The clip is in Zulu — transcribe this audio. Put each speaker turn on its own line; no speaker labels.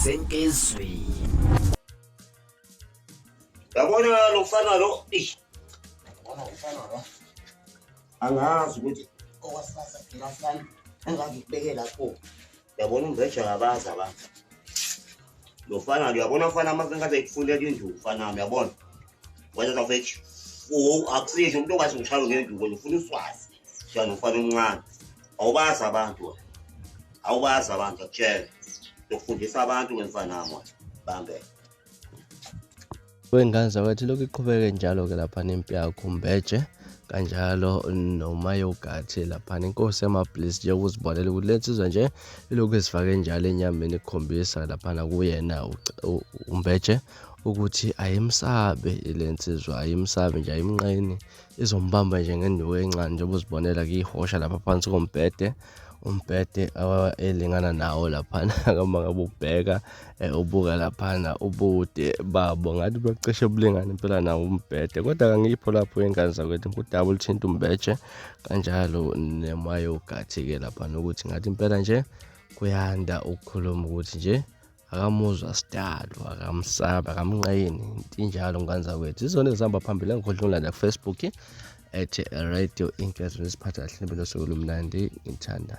Senkezweni. Yabona lo mfana lo, yabona umfana lo. Angazi ukuthi okwasasa phela sana engakubeke lapho. Yabona umbeja yabazi abantu. Lo mfana uyabona mfana amasengaze ekufunela induku mfana wami yabona. Wena zawufethu. Akusisho umuntu ongathi ngishaywe ngenduku ufuna uswazi. Njalo ufana omncane. Awubazi abantu. Awubazi abantu akutshela. Lokufundisa abantu ngemfana wami bambe.
Wengane zakwethu lokhu iqhubeke njalo-ke laphana impi yakho umbeje kanjalo noma yogathi laphana inkosi yamaBliss nje ukuzibonela ukuthi le nsizwa nje ilokhu ezifake njalo enyameni ikukhombisa laphana kuyena umbeje ukuthi ayimsabe le nsizwa ayimsabe nje ayimnqeni izombamba nje ngenduku encane njengoba uzibonela kuyihosha lapha phansi kombhede umbhede elingana nawo laphana kama ngabe ubheka ubuka laphana ubude babo ngathi bacishe bulingana impela nawo umbhede kodwa kangipho lapho ingane zakwethu kudouble thinta umbeje kanjalo nemayogathi ke laphana ukuthi ngathi impela nje kuyanda ukukhuluma ukuthi nje akamuzwa sidalo akamsaba akamnqayini injalo ngane zakwethu izona ezihamba phambili engikhohlwe ulanda ku Facebook @radio inkazweni isiphatha kahle impilo sokulumnandi ngithanda